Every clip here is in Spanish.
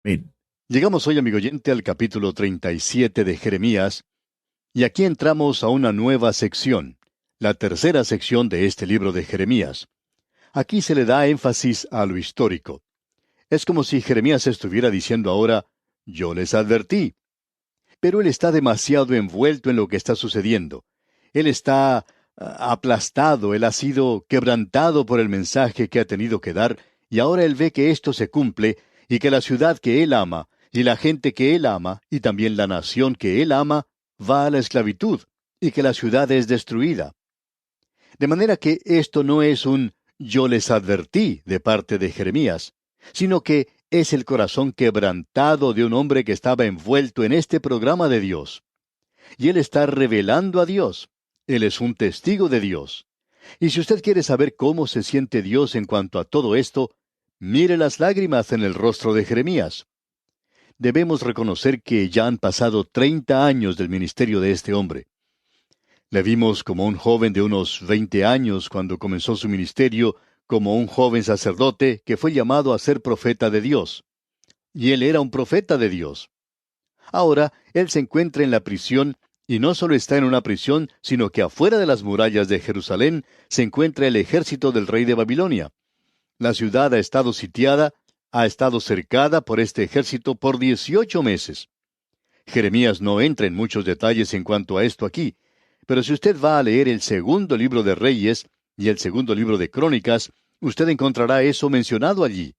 Bien. Llegamos hoy, amigo oyente, al capítulo 37 de Jeremías, y aquí entramos a una nueva sección, la tercera sección de este libro de Jeremías. Aquí se le da énfasis a lo histórico. Es como si Jeremías estuviera diciendo ahora, yo les advertí, pero él está demasiado envuelto en lo que está sucediendo. Él está aplastado, él ha sido quebrantado por el mensaje que ha tenido que dar, y ahora él ve que esto se cumple y que la ciudad que él ama, y la gente que él ama, y también la nación que él ama, va a la esclavitud, y que la ciudad es destruida. De manera que esto no es un yo les advertí de parte de Jeremías, sino que es el corazón quebrantado de un hombre que estaba envuelto en este programa de Dios. Y él está revelando a Dios. Él es un testigo de Dios. Y si usted quiere saber cómo se siente Dios en cuanto a todo esto, mire las lágrimas en el rostro de Jeremías. Debemos reconocer que ya han pasado 30 años del ministerio de este hombre. Le vimos como un joven de unos 20 años cuando comenzó su ministerio, como un joven sacerdote que fue llamado a ser profeta de Dios. Y él era un profeta de Dios. Ahora, él se encuentra en la prisión, y no solo está en una prisión, sino que afuera de las murallas de Jerusalén se encuentra el ejército del rey de Babilonia. La ciudad ha estado sitiada, ha estado cercada por este ejército por 18 meses. Jeremías no entra en muchos detalles en cuanto a esto aquí, pero si usted va a leer el segundo libro de Reyes y el segundo libro de Crónicas, usted encontrará eso mencionado allí.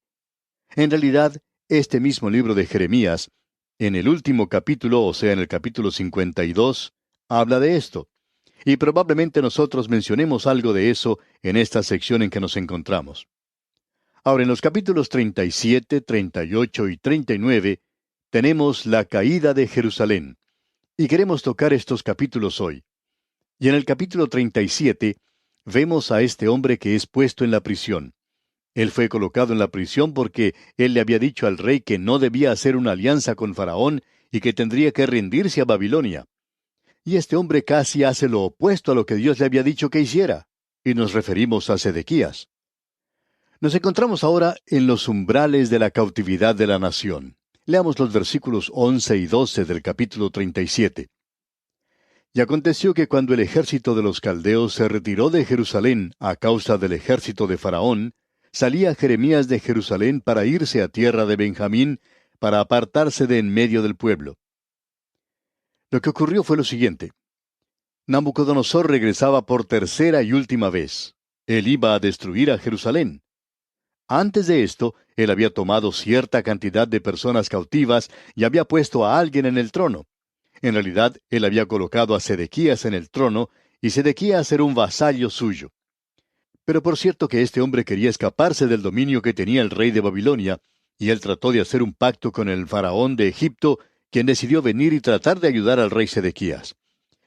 En realidad, este mismo libro de Jeremías, en el último capítulo, o sea, en el capítulo 52, habla de esto. Y probablemente nosotros mencionemos algo de eso en esta sección en que nos encontramos. Ahora, en los capítulos 37, 38 y 39, tenemos la caída de Jerusalén. Y queremos tocar estos capítulos hoy. Y en el capítulo 37, vemos a este hombre que es puesto en la prisión. Él fue colocado en la prisión porque él le había dicho al rey que no debía hacer una alianza con Faraón y que tendría que rendirse a Babilonia. Y este hombre casi hace lo opuesto a lo que Dios le había dicho que hiciera. Y nos referimos a Sedequías. Nos encontramos ahora en los umbrales de la cautividad de la nación. Leamos los versículos 11 y 12 del capítulo 37. Y aconteció que cuando el ejército de los caldeos se retiró de Jerusalén a causa del ejército de Faraón, salía Jeremías de Jerusalén para irse a tierra de Benjamín, para apartarse de en medio del pueblo. Lo que ocurrió fue lo siguiente. Nabucodonosor regresaba por tercera y última vez. Él iba a destruir a Jerusalén. Antes de esto, él había tomado cierta cantidad de personas cautivas y había puesto a alguien en el trono. En realidad, él había colocado a Sedequías en el trono, y Sedequías era un vasallo suyo. Pero por cierto que este hombre quería escaparse del dominio que tenía el rey de Babilonia, y él trató de hacer un pacto con el faraón de Egipto, quien decidió venir y tratar de ayudar al rey Sedequías.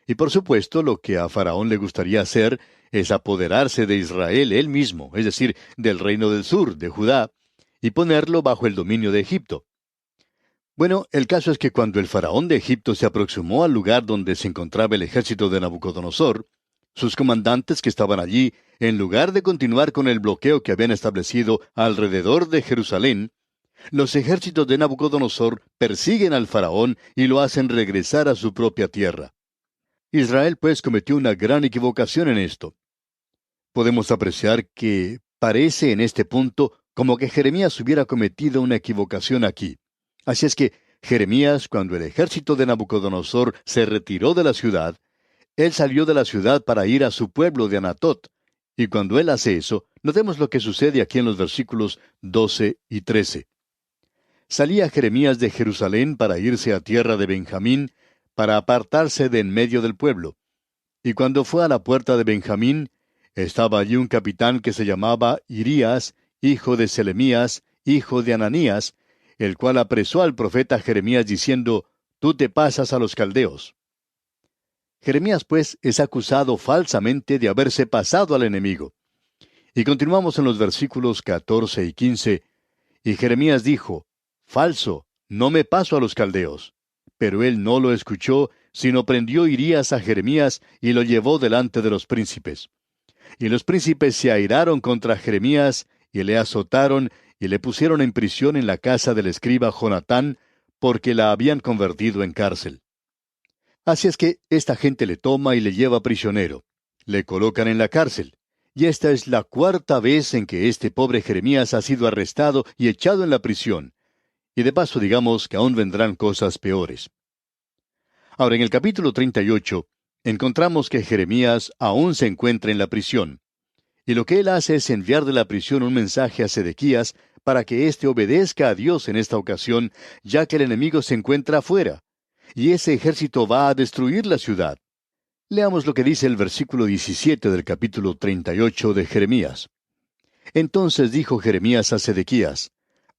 Y por supuesto, lo que a Faraón le gustaría hacer es apoderarse de Israel él mismo, es decir, del reino del sur, de Judá, y ponerlo bajo el dominio de Egipto. Bueno, el caso es que cuando el faraón de Egipto se aproximó al lugar donde se encontraba el ejército de Nabucodonosor, sus comandantes que estaban allí, en lugar de continuar con el bloqueo que habían establecido alrededor de Jerusalén, los ejércitos de Nabucodonosor persiguen al faraón y lo hacen regresar a su propia tierra. Israel pues cometió una gran equivocación en esto. Podemos apreciar que parece en este punto como que Jeremías hubiera cometido una equivocación aquí. Así es que Jeremías, cuando el ejército de Nabucodonosor se retiró de la ciudad, él salió de la ciudad para ir a su pueblo de Anatot. Y cuando él hace eso, notemos lo que sucede aquí en los versículos 12 y 13. Salía Jeremías de Jerusalén para irse a tierra de Benjamín, para apartarse de en medio del pueblo. Y cuando fue a la puerta de Benjamín, estaba allí un capitán que se llamaba Irías, hijo de Selemías, hijo de Ananías, el cual apresó al profeta Jeremías diciendo, Tú te pasas a los caldeos. Jeremías, pues, es acusado falsamente de haberse pasado al enemigo. Y continuamos en los versículos 14 y 15. Y Jeremías dijo, Falso, no me paso a los caldeos. Pero él no lo escuchó, sino prendió Irías a Jeremías y lo llevó delante de los príncipes. Y los príncipes se airaron contra Jeremías, y le azotaron, y le pusieron en prisión en la casa del escriba Jonatán, porque la habían convertido en cárcel. Así es que esta gente le toma y le lleva prisionero. Le colocan en la cárcel. Y esta es la cuarta vez en que este pobre Jeremías ha sido arrestado y echado en la prisión. Y de paso digamos que aún vendrán cosas peores. Ahora, en el capítulo 38, encontramos que Jeremías aún se encuentra en la prisión. Y lo que él hace es enviar de la prisión un mensaje a Sedequías para que éste obedezca a Dios en esta ocasión, ya que el enemigo se encuentra afuera. Y ese ejército va a destruir la ciudad. Leamos lo que dice el versículo 17 del capítulo 38 de Jeremías. Entonces dijo Jeremías a Sedequías: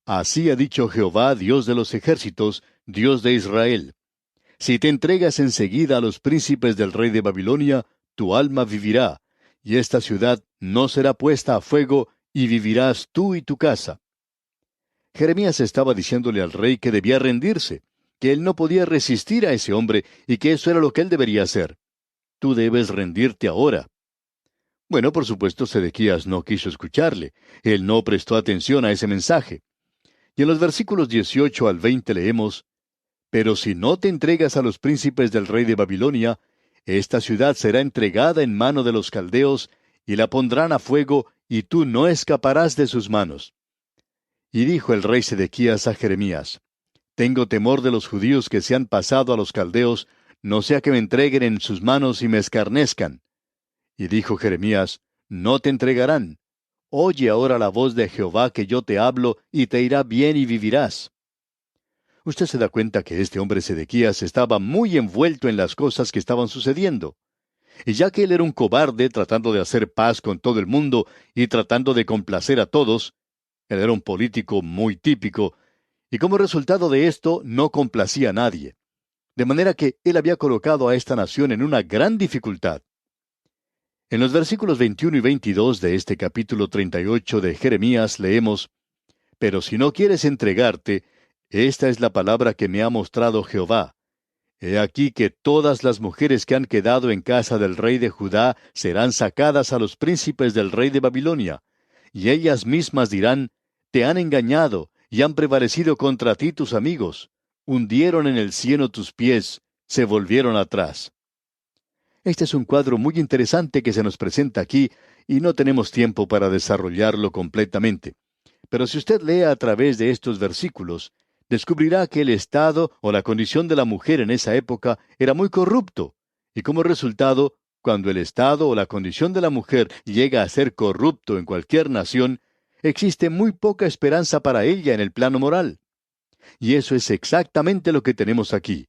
Así ha dicho Jehová, Dios de los ejércitos, Dios de Israel: Si te entregas enseguida a los príncipes del rey de Babilonia, tu alma vivirá, y esta ciudad no será puesta a fuego, y vivirás tú y tu casa. Jeremías estaba diciéndole al rey que debía rendirse, que él no podía resistir a ese hombre y que eso era lo que él debería hacer. Tú debes rendirte ahora. Bueno, por supuesto, Sedequías no quiso escucharle. Él no prestó atención a ese mensaje. Y en los versículos 18 al 20 leemos: Pero si no te entregas a los príncipes del rey de Babilonia, esta ciudad será entregada en mano de los caldeos, y la pondrán a fuego, y tú no escaparás de sus manos. Y dijo el rey Sedequías a Jeremías: Tengo temor de los judíos que se han pasado a los caldeos, no sea que me entreguen en sus manos y me escarnezcan. Y dijo Jeremías: No te entregarán. Oye ahora la voz de Jehová que yo te hablo, y te irá bien y vivirás. Usted se da cuenta que este hombre Sedequías estaba muy envuelto en las cosas que estaban sucediendo. Y ya que él era un cobarde tratando de hacer paz con todo el mundo y tratando de complacer a todos, él era un político muy típico, y como resultado de esto no complacía a nadie. De manera que él había colocado a esta nación en una gran dificultad. En los versículos 21 y 22 de este capítulo 38 de Jeremías leemos: Pero si no quieres entregarte, esta es la palabra que me ha mostrado Jehová. He aquí que todas las mujeres que han quedado en casa del rey de Judá serán sacadas a los príncipes del rey de Babilonia, y ellas mismas dirán: Te han engañado, y han prevalecido contra ti tus amigos. Hundieron en el cieno tus pies, se volvieron atrás. Este es un cuadro muy interesante que se nos presenta aquí, y no tenemos tiempo para desarrollarlo completamente. Pero si usted lee a través de estos versículos, descubrirá que el estado o la condición de la mujer en esa época era muy corrupto, y como resultado, cuando el estado o la condición de la mujer llega a ser corrupto en cualquier nación, existe muy poca esperanza para ella en el plano moral. Y eso es exactamente lo que tenemos aquí.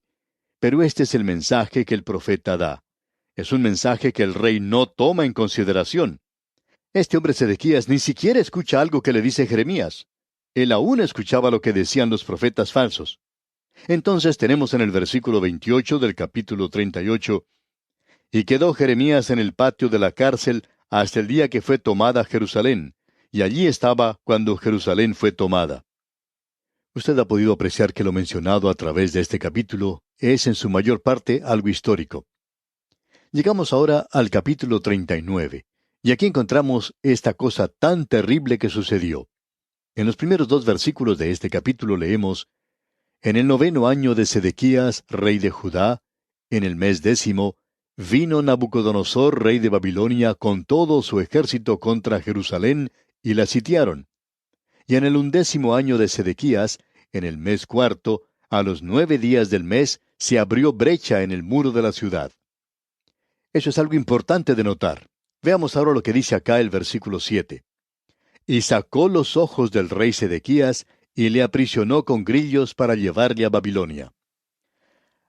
Pero este es el mensaje que el profeta da. Es un mensaje que el rey no toma en consideración. Este hombre Sedequías ni siquiera escucha algo que le dice Jeremías. Él aún escuchaba lo que decían los profetas falsos. Entonces tenemos en el versículo 28 del capítulo 38: Y quedó Jeremías en el patio de la cárcel hasta el día que fue tomada Jerusalén, y allí estaba cuando Jerusalén fue tomada. Usted ha podido apreciar que lo mencionado a través de este capítulo es en su mayor parte algo histórico. Llegamos ahora al capítulo 39, y aquí encontramos esta cosa tan terrible que sucedió. En los primeros 2 versículos de este capítulo leemos: En el 9º año de Sedequías, rey de Judá, en el mes 10, vino Nabucodonosor, rey de Babilonia, con todo su ejército contra Jerusalén, y la sitiaron. Y en el 11º año de Sedequías, en el mes 4, a los 9 días del mes, se abrió brecha en el muro de la ciudad. Eso es algo importante de notar. Veamos ahora lo que dice acá el versículo 7. Y sacó los ojos del rey Sedequías, y le aprisionó con grillos para llevarle a Babilonia.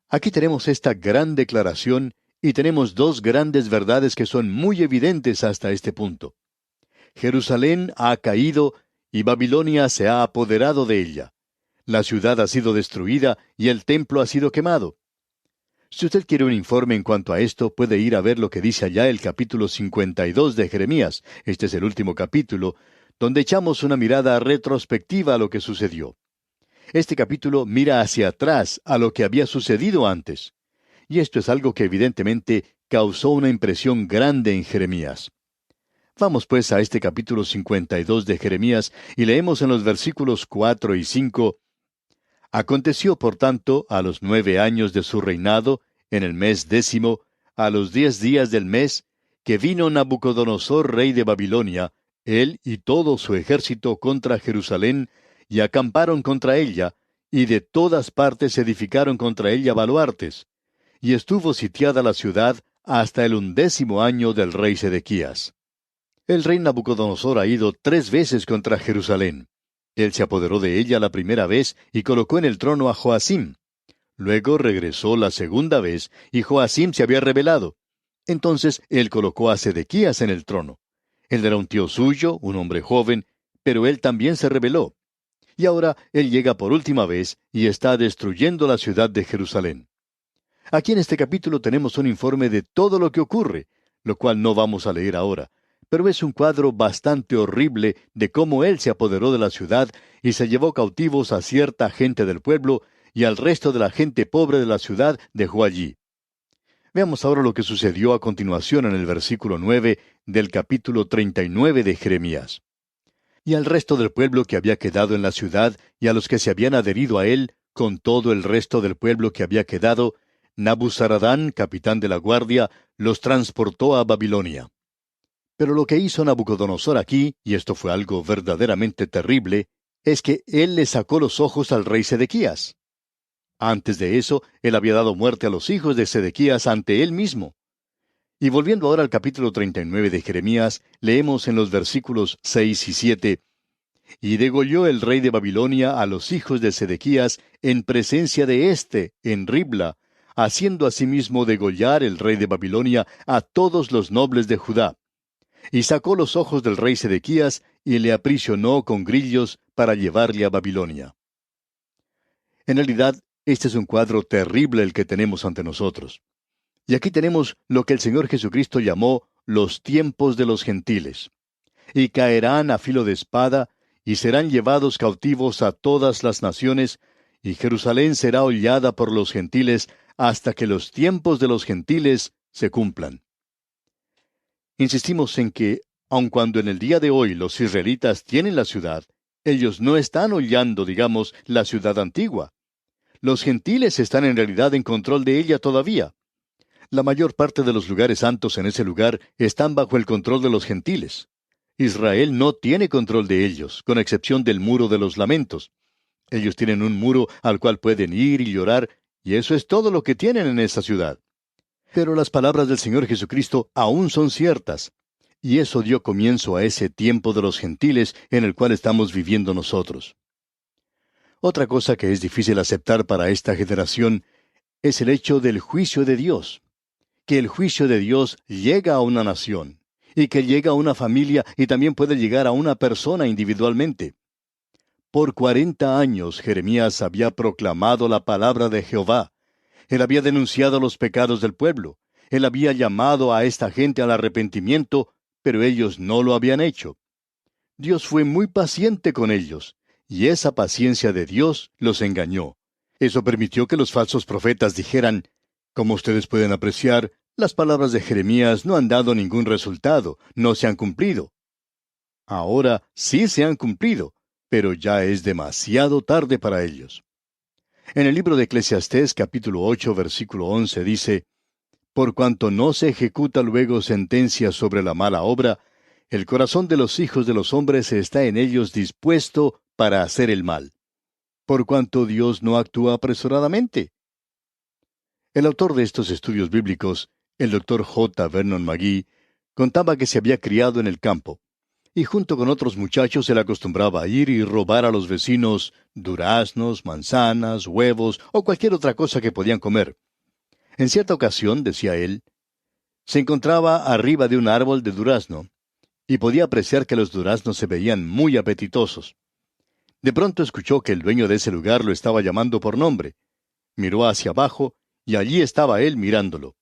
Aquí tenemos esta gran declaración, y tenemos 2 grandes verdades que son muy evidentes hasta este punto. Jerusalén ha caído, y Babilonia se ha apoderado de ella. La ciudad ha sido destruida, y el templo ha sido quemado. Si usted quiere un informe en cuanto a esto, puede ir a ver lo que dice allá el capítulo 52 de Jeremías. Este es el último capítulo, donde echamos una mirada retrospectiva a lo que sucedió. Este capítulo mira hacia atrás a lo que había sucedido antes. Y esto es algo que evidentemente causó una impresión grande en Jeremías. Vamos pues a este capítulo 52 de Jeremías y leemos en los versículos 4 y 5. Aconteció, por tanto, a los 9 años de su reinado, en el mes 10, a los 10 días del mes, que vino Nabucodonosor, rey de Babilonia, él y todo su ejército contra Jerusalén, y acamparon contra ella, y de todas partes edificaron contra ella baluartes. Y estuvo sitiada la ciudad hasta el 11 año del rey Sedequías. El rey Nabucodonosor ha ido 3 veces contra Jerusalén. Él se apoderó de ella la primera vez y colocó en el trono a Joacim. Luego regresó la segunda vez y Joacim se había rebelado. Entonces él colocó a Sedequías en el trono. Él era un tío suyo, un hombre joven, pero él también se rebeló. Y ahora él llega por última vez y está destruyendo la ciudad de Jerusalén. Aquí en este capítulo tenemos un informe de todo lo que ocurre, lo cual no vamos a leer ahora, pero es un cuadro bastante horrible de cómo él se apoderó de la ciudad y se llevó cautivos a cierta gente del pueblo y al resto de la gente pobre de la ciudad dejó allí. Veamos ahora lo que sucedió a continuación en el versículo 9 del capítulo 39 de Jeremías. Y al resto del pueblo que había quedado en la ciudad y a los que se habían adherido a él, con todo el resto del pueblo que había quedado, Nabuzaradán, capitán de la guardia, los transportó a Babilonia. Pero lo que hizo Nabucodonosor aquí, y esto fue algo verdaderamente terrible, es que él le sacó los ojos al rey Sedequías. Antes de eso, él había dado muerte a los hijos de Sedequías ante él mismo. Y volviendo ahora al capítulo 39 de Jeremías, leemos en los versículos 6 y 7, «Y degolló el rey de Babilonia a los hijos de Sedequías en presencia de éste, en Ribla, haciendo asimismo degollar el rey de Babilonia a todos los nobles de Judá. Y sacó los ojos del rey Sedequías y le aprisionó con grillos para llevarle a Babilonia». En realidad, este es un cuadro terrible el que tenemos ante nosotros. Y aquí tenemos lo que el Señor Jesucristo llamó los tiempos de los gentiles. Y caerán a filo de espada, y serán llevados cautivos a todas las naciones, y Jerusalén será hollada por los gentiles hasta que los tiempos de los gentiles se cumplan. Insistimos en que, aun cuando en el día de hoy los israelitas tienen la ciudad, ellos no están hollando, digamos, la ciudad antigua. Los gentiles están en realidad en control de ella todavía. La mayor parte de los lugares santos en ese lugar están bajo el control de los gentiles. Israel no tiene control de ellos, con excepción del muro de los lamentos. Ellos tienen un muro al cual pueden ir y llorar, y eso es todo lo que tienen en esa ciudad. Pero las palabras del Señor Jesucristo aún son ciertas, y eso dio comienzo a ese tiempo de los gentiles en el cual estamos viviendo nosotros. Otra cosa que es difícil aceptar para esta generación es el hecho del juicio de Dios. Que el juicio de Dios llega a una nación, y que llega a una familia y también puede llegar a una persona individualmente. Por 40 años Jeremías había proclamado la palabra de Jehová. Él había denunciado los pecados del pueblo. Él había llamado a esta gente al arrepentimiento, pero ellos no lo habían hecho. Dios fue muy paciente con ellos, y esa paciencia de Dios los engañó. Eso permitió que los falsos profetas dijeran: «Como ustedes pueden apreciar, las palabras de Jeremías no han dado ningún resultado, no se han cumplido». Ahora sí se han cumplido, pero ya es demasiado tarde para ellos. En el libro de Eclesiastés, capítulo 8, versículo 11, dice: «Por cuanto no se ejecuta luego sentencia sobre la mala obra, el corazón de los hijos de los hombres está en ellos dispuesto para hacer el mal. Por cuanto Dios no actúa apresuradamente». El autor de estos estudios bíblicos, el Dr. J. Vernon McGee, contaba que se había criado en el campo, y junto con otros muchachos él acostumbraba a ir y robar a los vecinos duraznos, manzanas, huevos o cualquier otra cosa que podían comer. En cierta ocasión, decía él, se encontraba arriba de un árbol de durazno, y podía apreciar que los duraznos se veían muy apetitosos. De pronto escuchó que el dueño de ese lugar lo estaba llamando por nombre. Miró hacia abajo, y allí estaba él mirándolo.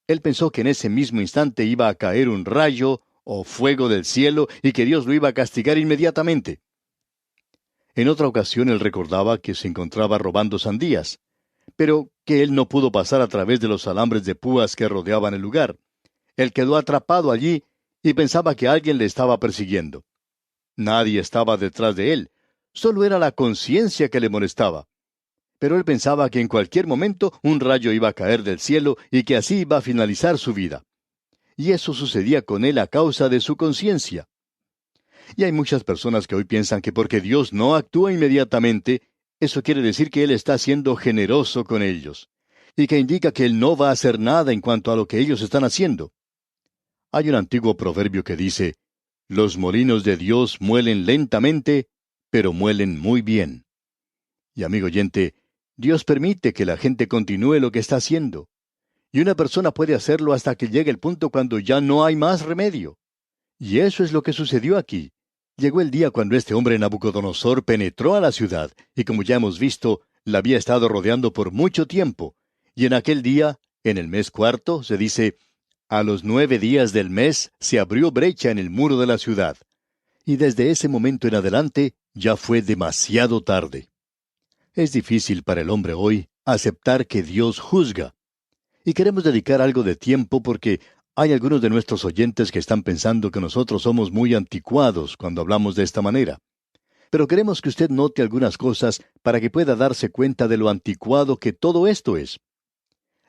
Él pensó que en ese mismo instante iba a caer un rayo o fuego del cielo y que Dios lo iba a castigar inmediatamente. En otra ocasión él recordaba que se encontraba robando sandías, pero que él no pudo pasar a través de los alambres de púas que rodeaban el lugar. Él quedó atrapado allí y pensaba que alguien le estaba persiguiendo. Nadie estaba detrás de él, solo era la conciencia que le molestaba. Pero él pensaba que en cualquier momento un rayo iba a caer del cielo y que así iba a finalizar su vida. Y eso sucedía con él a causa de su conciencia. Y hay muchas personas que hoy piensan que porque Dios no actúa inmediatamente, eso quiere decir que Él está siendo generoso con ellos, y que indica que Él no va a hacer nada en cuanto a lo que ellos están haciendo. Hay un antiguo proverbio que dice, los molinos de Dios muelen lentamente, pero muelen muy bien. Y amigo oyente, Dios permite que la gente continúe lo que está haciendo. Y una persona puede hacerlo hasta que llegue el punto cuando ya no hay más remedio. Y eso es lo que sucedió aquí. Llegó el día cuando este hombre Nabucodonosor penetró a la ciudad, y como ya hemos visto, la había estado rodeando por mucho tiempo. Y en aquel día, en el mes cuarto, se dice, a los 9 días del mes se abrió brecha en el muro de la ciudad. Y desde ese momento en adelante, ya fue demasiado tarde. Es difícil para el hombre hoy aceptar que Dios juzga. Y queremos dedicar algo de tiempo porque hay algunos de nuestros oyentes que están pensando que nosotros somos muy anticuados cuando hablamos de esta manera. Pero queremos que usted note algunas cosas para que pueda darse cuenta de lo anticuado que todo esto es.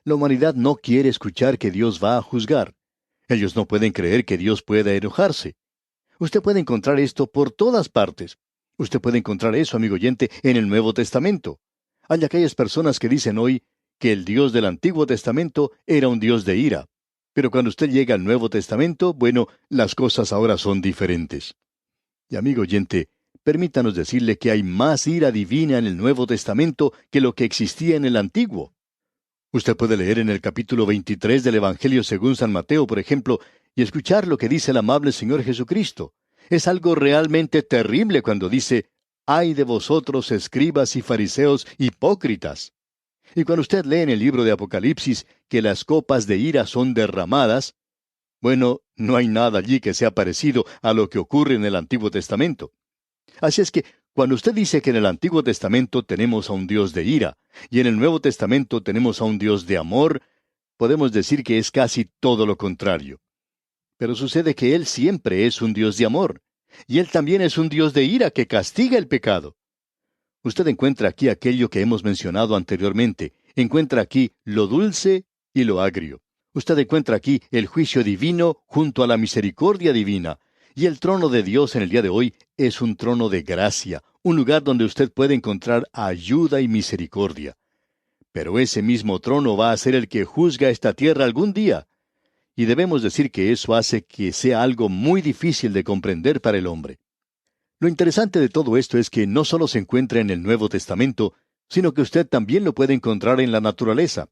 La humanidad no quiere escuchar que Dios va a juzgar. Ellos no pueden creer que Dios pueda enojarse. Usted puede encontrar esto por todas partes. Usted puede encontrar eso, amigo oyente, en el Nuevo Testamento. Hay aquellas personas que dicen hoy que el Dios del Antiguo Testamento era un Dios de ira. Pero cuando usted llega al Nuevo Testamento, bueno, las cosas ahora son diferentes. Y amigo oyente, permítanos decirle que hay más ira divina en el Nuevo Testamento que lo que existía en el Antiguo. Usted puede leer en el capítulo 23 del Evangelio según San Mateo, por ejemplo, y escuchar lo que dice el amable Señor Jesucristo. Es algo realmente terrible cuando dice, «Ay de vosotros, escribas y fariseos hipócritas». Y cuando usted lee en el libro de Apocalipsis que las copas de ira son derramadas, bueno, no hay nada allí que sea parecido a lo que ocurre en el Antiguo Testamento. Así es que, cuando usted dice que en el Antiguo Testamento tenemos a un Dios de ira, y en el Nuevo Testamento tenemos a un Dios de amor, podemos decir que es casi todo lo contrario. Pero sucede que Él siempre es un Dios de amor, y Él también es un Dios de ira que castiga el pecado. Usted encuentra aquí aquello que hemos mencionado anteriormente, encuentra aquí lo dulce y lo agrio. Usted encuentra aquí el juicio divino junto a la misericordia divina, y el trono de Dios en el día de hoy es un trono de gracia, un lugar donde usted puede encontrar ayuda y misericordia. Pero ese mismo trono va a ser el que juzga esta tierra algún día. Y debemos decir que eso hace que sea algo muy difícil de comprender para el hombre. Lo interesante de todo esto es que no solo se encuentra en el Nuevo Testamento, sino que usted también lo puede encontrar en la naturaleza.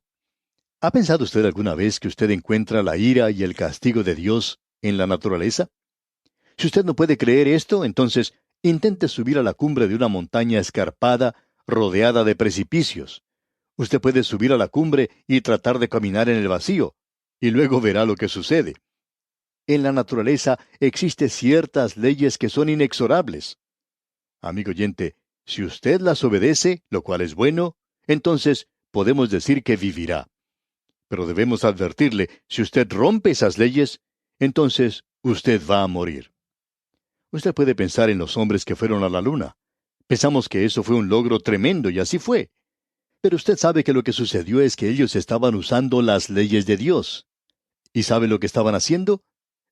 ¿Ha pensado usted alguna vez que usted encuentra la ira y el castigo de Dios en la naturaleza? Si usted no puede creer esto, entonces intente subir a la cumbre de una montaña escarpada, rodeada de precipicios. Usted puede subir a la cumbre y tratar de caminar en el vacío, y luego verá lo que sucede. En la naturaleza existen ciertas leyes que son inexorables. Amigo oyente, si usted las obedece, lo cual es bueno, entonces podemos decir que vivirá. Pero debemos advertirle, si usted rompe esas leyes, entonces usted va a morir. Usted puede pensar en los hombres que fueron a la luna. Pensamos que eso fue un logro tremendo y así fue. Pero usted sabe que lo que sucedió es que ellos estaban usando las leyes de Dios. ¿Y sabe lo que estaban haciendo?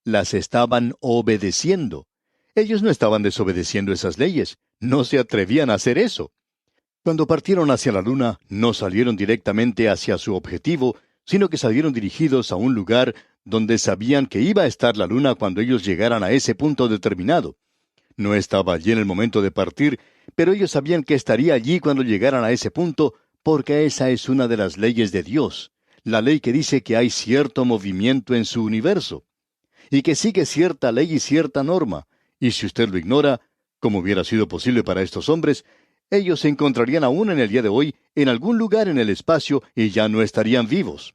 Las estaban obedeciendo. Ellos no estaban desobedeciendo esas leyes. No se atrevían a hacer eso. Cuando partieron hacia la luna, no salieron directamente hacia su objetivo, sino que salieron dirigidos a un lugar donde sabían que iba a estar la luna cuando ellos llegaran a ese punto determinado. No estaba allí en el momento de partir, pero ellos sabían que estaría allí cuando llegaran a ese punto, porque esa es una de las leyes de Dios, la ley que dice que hay cierto movimiento en su universo, y que sigue cierta ley y cierta norma, y si usted lo ignora, como hubiera sido posible para estos hombres, ellos se encontrarían aún en el día de hoy en algún lugar en el espacio y ya no estarían vivos.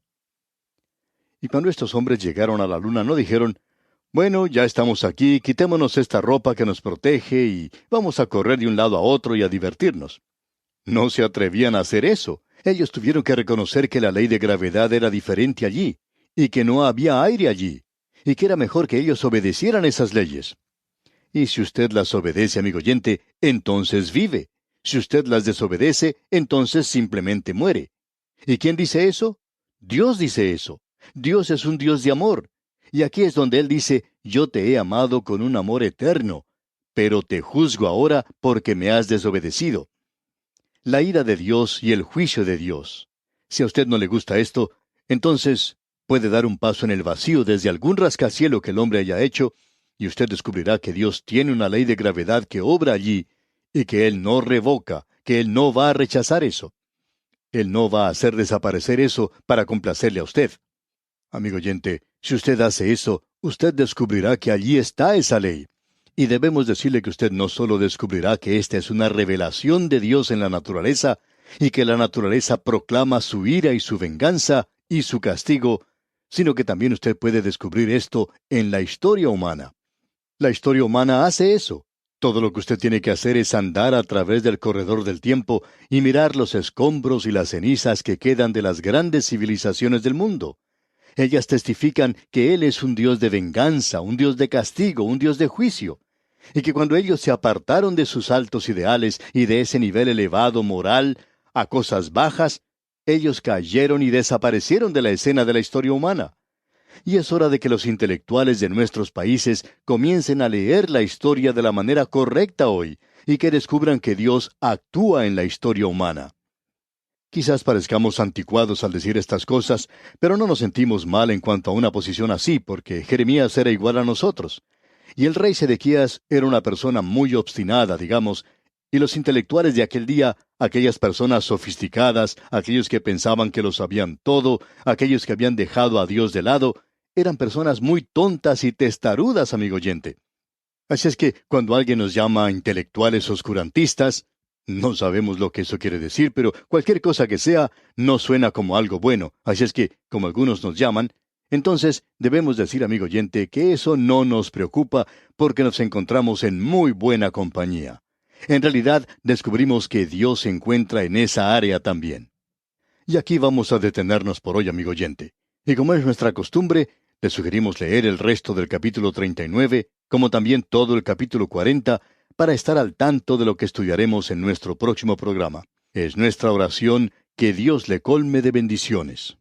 Y cuando estos hombres llegaron a la luna no dijeron, bueno, ya estamos aquí, quitémonos esta ropa que nos protege y vamos a correr de un lado a otro y a divertirnos. No se atrevían a hacer eso. Ellos tuvieron que reconocer que la ley de gravedad era diferente allí, y que no había aire allí, y que era mejor que ellos obedecieran esas leyes. Y si usted las obedece, amigo oyente, entonces vive. Si usted las desobedece, entonces simplemente muere. ¿Y quién dice eso? Dios dice eso. Dios es un Dios de amor. Y aquí es donde Él dice, yo te he amado con un amor eterno, pero te juzgo ahora porque me has desobedecido. La ira de Dios y el juicio de Dios. Si a usted no le gusta esto, entonces puede dar un paso en el vacío desde algún rascacielos que el hombre haya hecho, y usted descubrirá que Dios tiene una ley de gravedad que obra allí, y que Él no revoca, que Él no va a rechazar eso. Él no va a hacer desaparecer eso para complacerle a usted. Amigo oyente, si usted hace eso, usted descubrirá que allí está esa ley. Y debemos decirle que usted no solo descubrirá que esta es una revelación de Dios en la naturaleza, y que la naturaleza proclama su ira y su venganza y su castigo, sino que también usted puede descubrir esto en la historia humana. La historia humana hace eso. Todo lo que usted tiene que hacer es andar a través del corredor del tiempo y mirar los escombros y las cenizas que quedan de las grandes civilizaciones del mundo. Ellas testifican que Él es un Dios de venganza, un Dios de castigo, un Dios de juicio, y que cuando ellos se apartaron de sus altos ideales y de ese nivel elevado moral a cosas bajas, ellos cayeron y desaparecieron de la escena de la historia humana. Y es hora de que los intelectuales de nuestros países comiencen a leer la historia de la manera correcta hoy, y que descubran que Dios actúa en la historia humana. Quizás parezcamos anticuados al decir estas cosas, pero no nos sentimos mal en cuanto a una posición así, porque Jeremías era igual a nosotros. Y el rey Sedequías era una persona muy obstinada, digamos, y los intelectuales de aquel día, aquellas personas sofisticadas, aquellos que pensaban que lo sabían todo, aquellos que habían dejado a Dios de lado, eran personas muy tontas y testarudas, amigo oyente. Así es que cuando alguien nos llama intelectuales oscurantistas, no sabemos lo que eso quiere decir, pero cualquier cosa que sea, no suena como algo bueno. Así es que, como algunos nos llaman, entonces debemos decir, amigo oyente, que eso no nos preocupa porque nos encontramos en muy buena compañía. En realidad, descubrimos que Dios se encuentra en esa área también. Y aquí vamos a detenernos por hoy, amigo oyente. Y como es nuestra costumbre, le sugerimos leer el resto del capítulo 39, como también todo el capítulo 40, para estar al tanto de lo que estudiaremos en nuestro próximo programa. Es nuestra oración que Dios le colme de bendiciones.